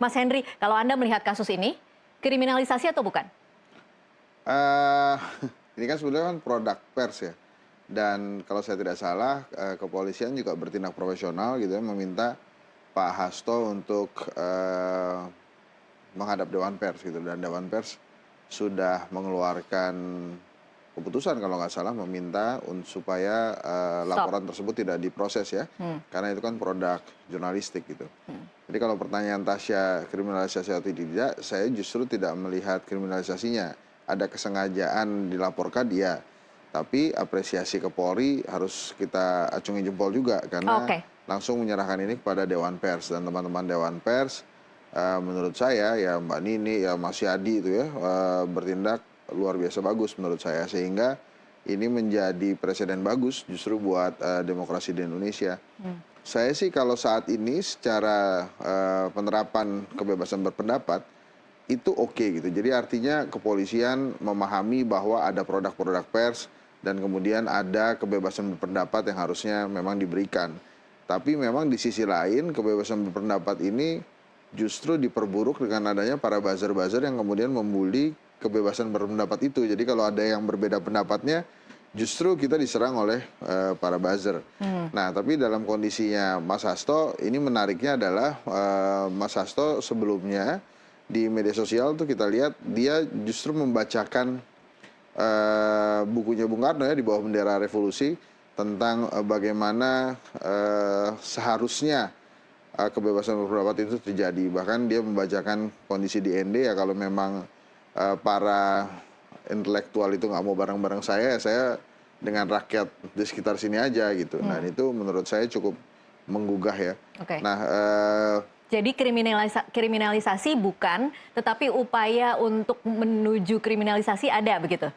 Mas Henry, kalau Anda melihat kasus ini, kriminalisasi atau bukan? Eh, ini kan sebenarnya kan produk pers ya. Dan kalau saya tidak salah, kepolisian juga bertindak profesional gitu ya, meminta Pak Hasto untuk menghadap Dewan Pers gitu. Dan Dewan Pers sudah mengeluarkan keputusan kalau nggak salah meminta supaya Stop. laporan tersebut tidak diproses ya. Hmm. Karena itu kan produk jurnalistik gitu. Hmm. Jadi kalau pertanyaan Tasya kriminalisasi atau tidak, saya justru tidak melihat kriminalisasinya. Ada kesengajaan dilaporkan dia, tapi apresiasi ke Polri harus kita acungi jempol juga karena Oke. langsung menyerahkan ini kepada Dewan Pers dan teman-teman Dewan Pers. Menurut saya ya Mbak Nini ya Mas Yadi itu ya bertindak luar biasa bagus menurut saya sehingga ini menjadi presiden bagus justru buat demokrasi di Indonesia. Hmm. Saya sih kalau saat ini secara penerapan kebebasan berpendapat itu oke gitu. Jadi artinya kepolisian memahami bahwa ada produk-produk pers dan kemudian ada kebebasan berpendapat yang harusnya memang diberikan. Tapi memang di sisi lain kebebasan berpendapat ini justru diperburuk dengan adanya para buzzer-buzzer yang kemudian membuli kebebasan berpendapat itu. Jadi kalau ada yang berbeda pendapatnya justru kita diserang oleh para buzzer. Nah, tapi dalam kondisinya Mas Hasto, ini menariknya adalah Mas Hasto sebelumnya di media sosial tuh kita lihat dia justru membacakan bukunya Bung Karno ya di bawah bendera revolusi tentang bagaimana seharusnya kebebasan berpendapat itu terjadi. Bahkan dia membacakan kondisi di ND ya kalau memang para intelektual itu nggak mau bareng-bareng saya, ya saya dengan rakyat di sekitar sini aja gitu. Nah itu menurut saya cukup menggugah ya. Oke. Nah Jadi kriminalisasi bukan, tetapi upaya untuk menuju kriminalisasi ada begitu?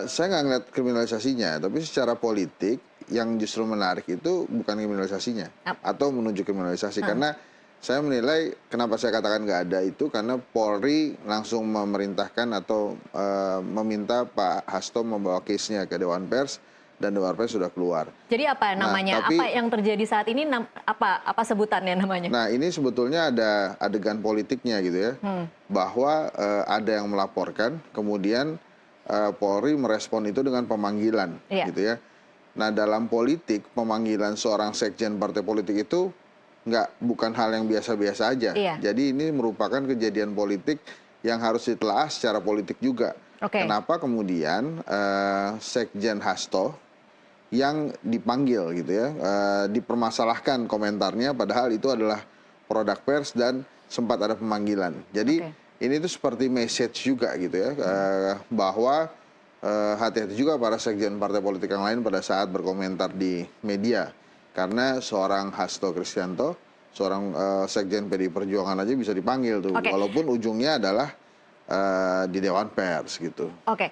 saya nggak ngeliat kriminalisasinya, tapi secara politik yang justru menarik itu bukan kriminalisasinya atau menuju kriminalisasi. Karena saya menilai kenapa saya katakan nggak ada itu karena Polri langsung memerintahkan atau meminta Pak Hasto membawa case-nya ke Dewan Pers dan Dewan Pers sudah keluar. Jadi apa Nah, namanya? tapi Apa yang terjadi saat ini? Apa sebutannya namanya? nah ini sebetulnya ada adegan politiknya gitu ya, bahwa ada yang melaporkan, kemudian Polri merespon itu dengan pemanggilan, Iya. gitu ya. Nah dalam politik pemanggilan seorang sekjen partai politik itu bukan hal yang biasa-biasa aja. Iya. Jadi ini merupakan kejadian politik yang harus ditelaah secara politik juga. Oke. Kenapa kemudian Sekjen Hasto yang dipanggil gitu ya, dipermasalahkan komentarnya padahal itu adalah produk pers dan sempat ada pemanggilan. Jadi ini tuh seperti message juga gitu ya, bahwa hati-hati juga para sekjen partai politik yang lain pada saat berkomentar di media. Karena seorang Hasto Kristianto, seorang sekjen PDI Perjuangan aja bisa dipanggil tuh, walaupun ujungnya adalah di Dewan Pers gitu. Oke.